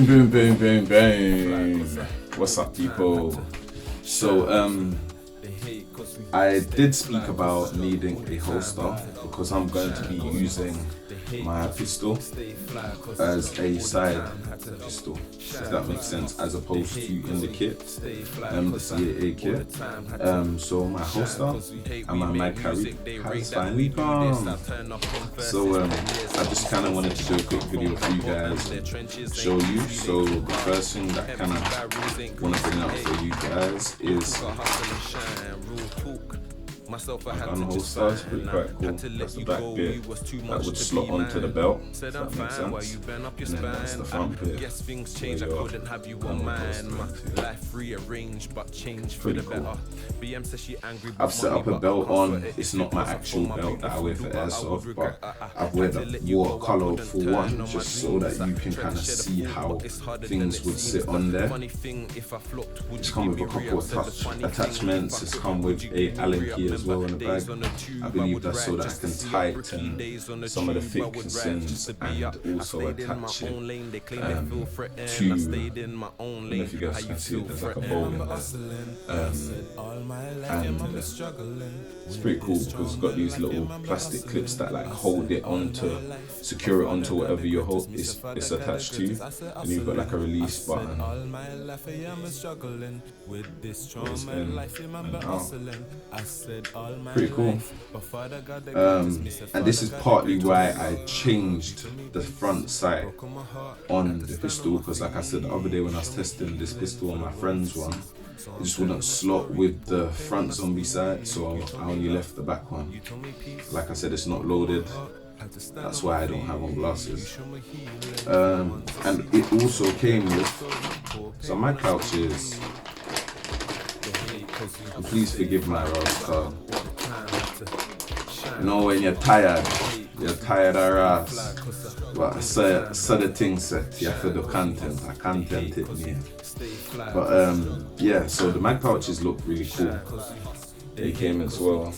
Boom, boom, boom, boom, boom. What's up, people? So, I did speak about needing a holster because I'm going to be using my pistol as a side pistol, if that makes sense, as opposed to in the kit, the CAA kit. So my holster and my mag carry has finally come. So I just kind of wanted to do a quick video for you guys and show you. So the first thing that I kind of want to bring out for you guys is gun holster. It's pretty quite cool. That's the back bit that would slot onto the belt, if that makes sense. And then that's the front bit. There you go. Pretty cool. I've set up a belt on. It's not my actual belt that I wear for Airsoft, but I've wore a colourful one just so that you can kind of see how things would sit on there. It's come with a couple of attachments. It's come with a Allen key as well in the bag. I believe that's so that I can tighten some of the thicknesses and also attach it to, I don't know if you guys can see it, there's like a bowl in there. And it's pretty cool because it's got these little plastic clips that like hold it onto, secure it onto whatever your it's attached to, and you've got like a release button. Goes in and out. Pretty cool. And this is partly why I changed the front sight on the pistol, because like I said the other day when I was testing this pistol on my friend's one, it just wouldn't slot with the front zombie sight, so I only left the back one. Like I said, it's not loaded, that's why I don't have on glasses. And it also came with some mag pouches. And please forgive my rascal. You know when you're tired of ass, but I saw the thing set, you have to do content, I content it me. But yeah, so the mag pouches look really cool. They came as well.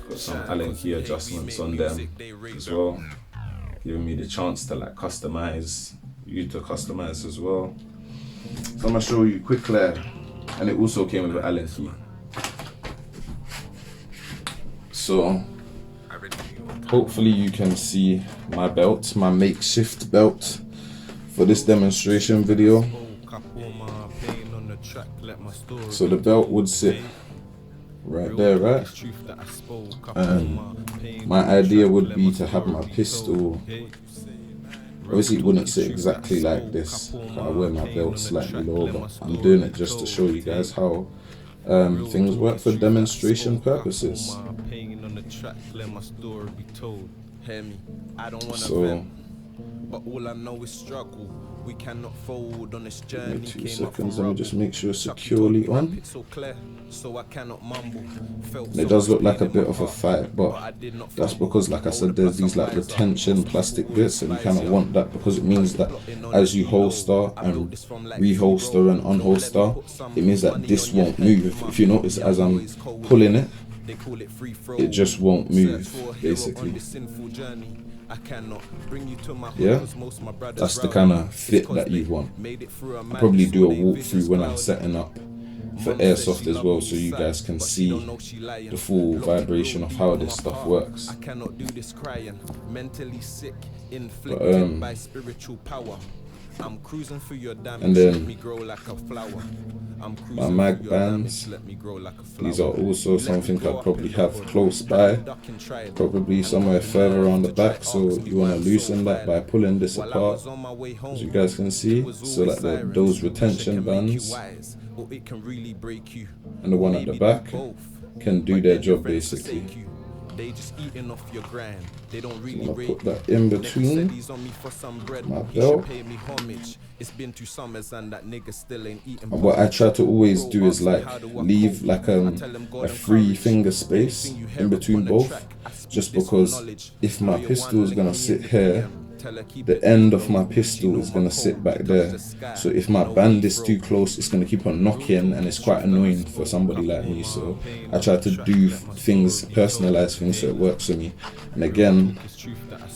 Got some Allen key adjustments on them as well, giving me the chance to like customize, you to customize as well. So I'm gonna show you quickly, and it also came with an Allen key. So hopefully you can see my belt, my makeshift belt for this demonstration video. So the belt would sit right there, right? And my idea would be to have my pistol, obviously it wouldn't sit exactly like this, I wear my belt slightly lower, but I'm doing it just to show you guys how things work for demonstration purposes. So but all I know is struggle. We cannot fold on this journey. Give me 2 seconds, let me just make sure it's securely on. And it does look like a bit of a fight, but that's because, like I said, there's these like retention plastic bits, and you kind of want that because it means that as you holster and reholster and unholster, it means that this won't move. If you notice, as I'm pulling it, it just won't move, basically. Yeah, that's the kind of fit that you want. I'll probably do a walkthrough when I'm setting up for Airsoft as well, so you guys can see the full vibration of how this stuff works. And then my mag bands, these are also something I'd probably have close by, probably somewhere further on the back, so you want to loosen that by pulling this apart, as you guys can see, so that those retention bands and the one at the back can do their job basically. They just eating off your grand. They don't really rate. Put that in between my belt. It's been 2 summers and that nigga still ain't eating. What I try to always do is like leave like a 3 finger space in between both, just because if my pistol is gonna sit here, the end of my pistol is going to sit back there, so if my band is too close it's going to keep on knocking, and it's quite annoying for somebody like me. So I try to do things, personalize things so it works for me. And again,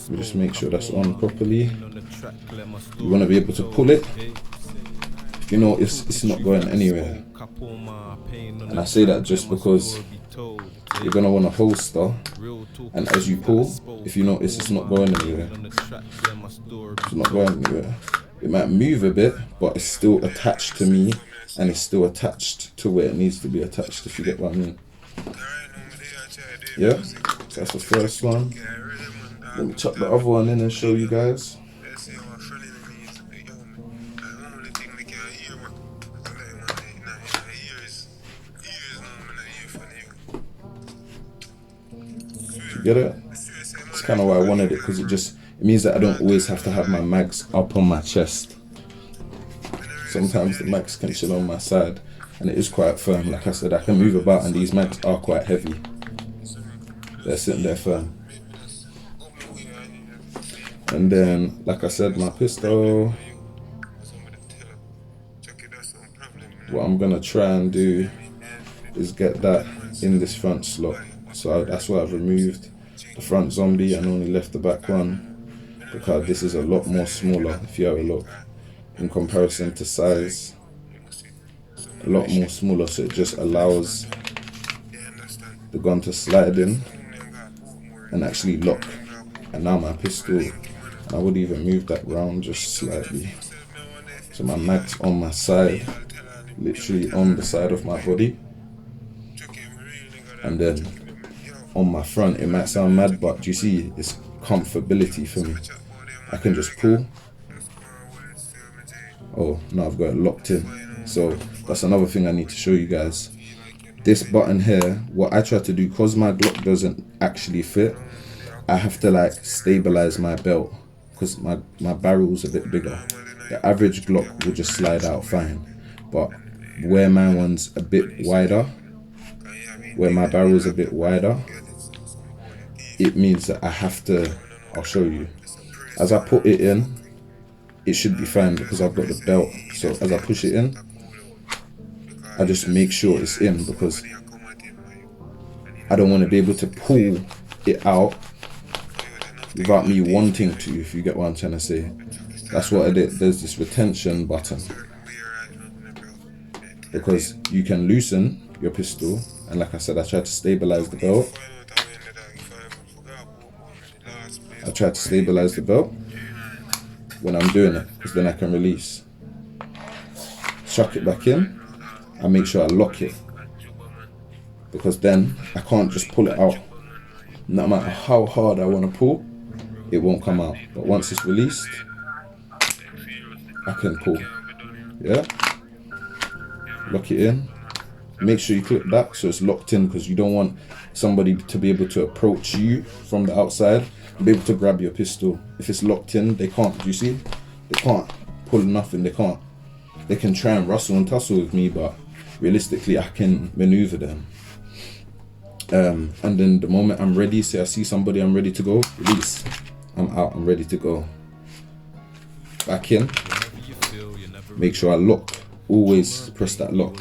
We just make sure that's on properly. You want to be able to pull it. If you notice, it's not going anywhere. And I say that just because you're going to want a holster, and as you pull, if you notice, it's not going anywhere. It's not going anywhere. It might move a bit, but it's still attached to me, and it's still attached to where it needs to be attached, if you get what I mean. Yeah, so that's the first one. Let me chuck the other one in and show you guys. You get it? It's kind of why I wanted it, because it means that I don't always have to have my mags up on my chest. Sometimes the mags can chill on my side, and it is quite firm. Like I said, I can move about, and these mags are quite heavy. They're sitting there firm. And then, like I said, my pistol. What I'm gonna try and do is get that in this front slot. So that's why I've removed the front zombie and only left the back one, because this is a lot more smaller, if you have a look, in comparison to size. A lot more smaller, so it just allows the gun to slide in and actually lock. And now my pistol, I would even move that round just slightly. So my mag's on my side, literally on the side of my body. And then on my front, it might sound mad, but you see, it's comfortability for me. I can just pull. Oh, now I've got it locked in. So that's another thing I need to show you guys. This button here, what I try to do, because my Glock doesn't actually fit, I have to like stabilize my belt, because my barrel's a bit bigger. The average Glock will just slide out fine, but where my one's a bit wider, where my barrel's a bit wider, it means that I have to, I'll show you. As I put it in, it should be fine because I've got the belt. So as I push it in, I just make sure it's in, because I don't want to be able to pull it out without me wanting to, if you get what I'm trying to say. That's what I did. There's this retention button, because you can loosen your pistol, and like I said, I tried to stabilize the belt. I tried to stabilize the belt when I'm doing it, because then I can release. Chuck it back in. I make sure I lock it, because then I can't just pull it out. No matter how hard I want to pull, it won't come out. But once it's released, I can pull. Yeah? Lock it in. Make sure you clip back so it's locked in, because you don't want somebody to be able to approach you from the outside and be able to grab your pistol. If it's locked in, they can't. Do you see? They can't pull nothing. They can't. They can try and rustle and tussle with me, but realistically, I can maneuver them. And then the moment I'm ready, say I see somebody, I'm ready to go, release. I'm out, I'm ready to go. Back in. Make sure I lock. Always press that lock.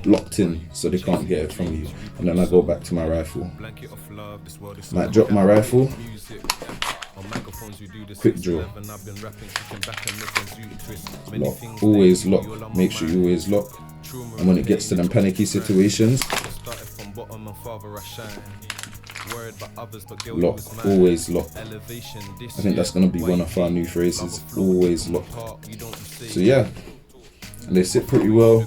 Locked in, so they can't get it from you. And then I go back to my rifle. Might drop my rifle. Quick draw. Lock. Always lock. Make sure you always lock. And when it gets to them panicky situations, lock. Always lock. I think that's going to be one of our new phrases. Always lock. So yeah, and they sit pretty well.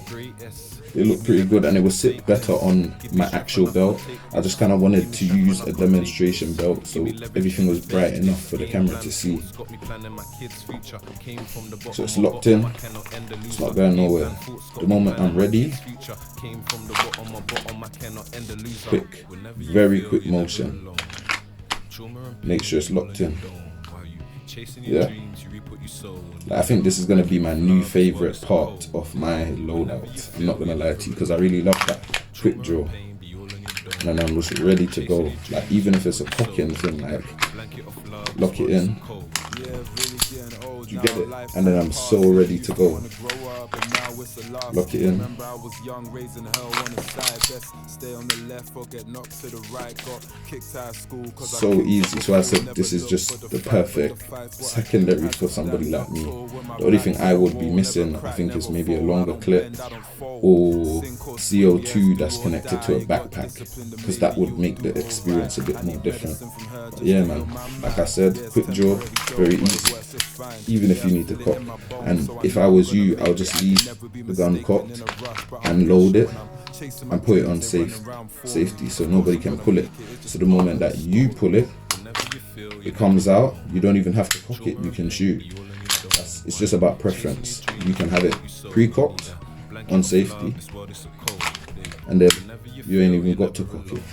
They look pretty good, and it will sit better on my actual belt. I just kind of wanted to use a demonstration belt, so everything was bright enough for the camera to see. So it's locked in. It's not going nowhere. The moment I'm ready, quick, very quick motion. Make sure it's locked in. Yeah, I think this is going to be my new favorite part of my loadout. I'm not going to lie to you, because I really love that quick draw, and I'm just ready to go. Like, even if it's a cocking thing, like, lock it in, you get it? And then I'm so ready to go. Lock it in. So easy. So I said this is just the perfect secondary for somebody like me. The only thing I would be missing, I think, is maybe a longer clip or CO2 that's connected to a backpack, because that would make the experience a bit more different. But yeah, man, like I said, quick draw, very easy, even if you need to cock. And if I was you, I'll just leave the gun cocked and load it and put it on safety so nobody can pull it. So the moment that you pull it, it comes out, you don't even have to cock it, you can shoot. It's just about preference. You can have it pre-cocked on safety, and then you ain't even got to cock it.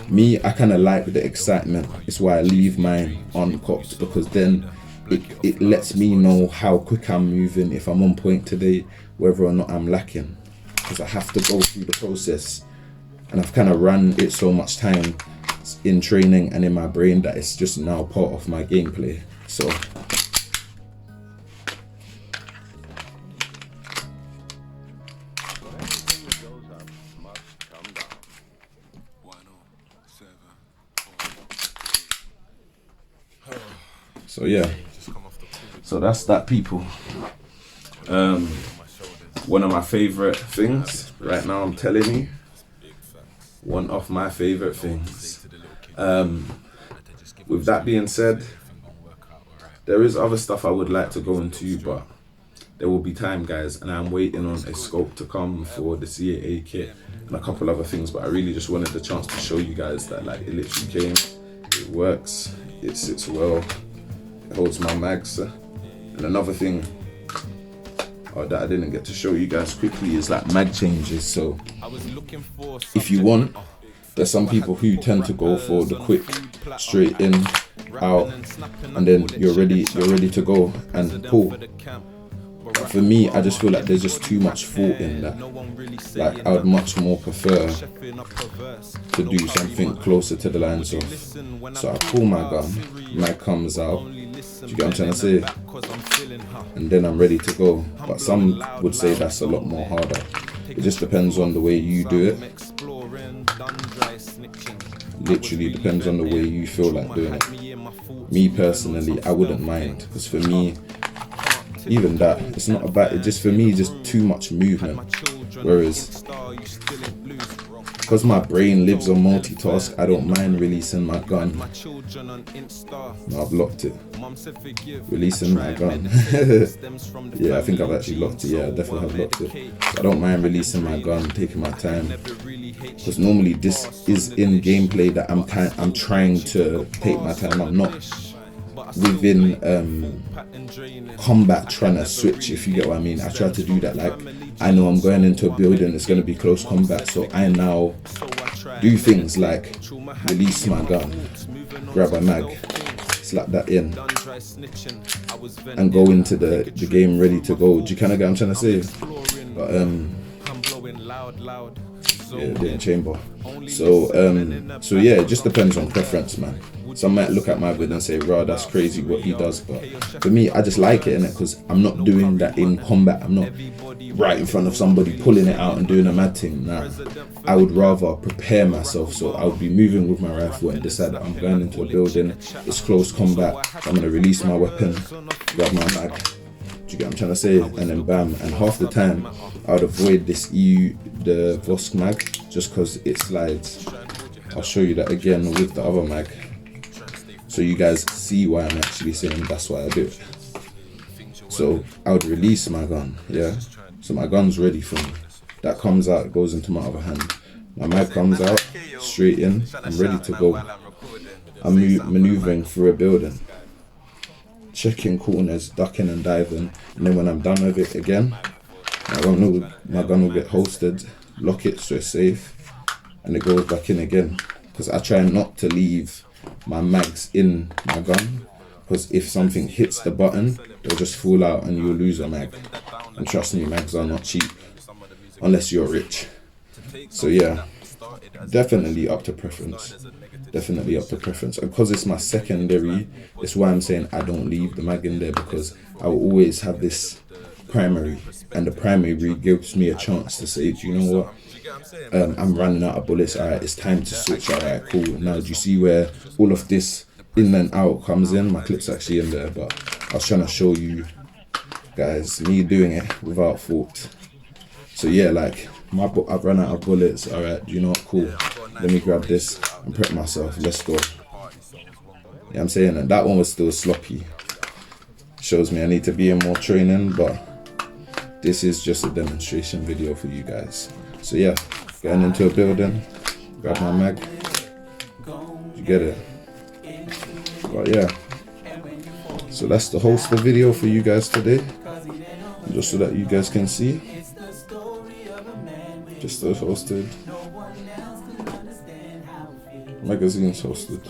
Me, I kind of like the excitement. It's why I leave mine uncocked, because then it lets me know how quick I'm moving, if I'm on point today, whether or not I'm lacking, because I have to go through the process, and I've kind of run it so much time in training and in my brain that it's just now part of my gameplay. So yeah, so that's that, people. One of my favorite things right now, I'm telling you, one of my favorite things. With that being said, there is other stuff I would like to go into, but there will be time, guys, and I'm waiting on a scope to come for the CAA kit and a couple other things, but I really just wanted the chance to show you guys that, like, it literally came, it works, it sits well, it holds my mags. And another thing that I didn't get to show you guys quickly is like mag changes. So if you want, there's some people who tend to go for the quick straight in, out, and then you're ready to go and pull. But for me, I just feel like there's just too much thought in that. Like, I would much more prefer to do something closer to the lines of. So I pull my gun, mag comes out, do you get what I'm trying to say? And then I'm ready to go. But some would say that's a lot more harder. It just depends on the way you do it. Literally depends on the way you feel like doing it. Me personally, I wouldn't mind, because for me, even that, it's not about it. Just for me, just too much movement. Whereas, because my brain lives on multitask, I don't mind releasing my gun. No, I've locked it. Releasing my gun. Yeah, I think I've actually locked it. Yeah, I definitely have locked it. So I don't mind releasing my gun, taking my time. Because normally this is in gameplay that I'm trying to take my time. I'm not within combat trying to switch, if you get what I mean. I try to do that, like, I know I'm going into a building, it's going to be close combat, so I now do things like release my gun, grab a mag, slap that in, and go into the game ready to go. Do you kind of get what I'm trying to say? But yeah, in chamber. So yeah, it just depends on preference, man. Some might look at my vid and say, "Rah, that's crazy what he does," but for me, I just like it, innit? Because I'm not doing that in combat. I'm not right in front of somebody pulling it out and doing a mad thing. Nah, I would rather prepare myself. So I would be moving with my rifle and decide that I'm going into a building, it's close combat, I'm gonna release my weapon, grab my mag. Do you get what I'm trying to say? And then bam. And half the time, I would avoid the Vosk mag, just because it slides. I'll show you that again with the other mag, so you guys see why I'm actually saying that's why I do it. So I would release my gun, yeah? So my gun's ready for me. That comes out, it goes into my other hand. My mag comes out, straight in, I'm ready to go. I'm maneuvering through a building, checking corners, ducking and diving, and then when I'm done with it again, my gun will get holstered, lock it so it's safe, and it goes back in again. Because I try not to leave my mags in my gun, because if something hits the button, they'll just fall out and you'll lose a mag. And trust me, mags are not cheap, unless you're rich. So yeah, definitely up to preference. definitely up to preference. And because it's my secondary, it's why I'm saying I don't leave the mag in there, because I will always have this primary, and the primary gives me a chance to say, do you know what, I'm running out of bullets, alright, it's time to switch, alright, cool. Now do you see where all of this in and out comes in? My clip's actually in there, but I was trying to show you guys me doing it without thought. So yeah, like I've run out of bullets, alright, you know what, cool, let me grab this and prep myself, let's go. You know what I'm saying? And that one was still sloppy. Shows me I need to be in more training, but this is just a demonstration video for you guys. So yeah, getting into a building, grab my mag, you get it. But yeah, so that's the Holdster video for you guys today, just so that you guys can see. Just those hosted, magazines hosted.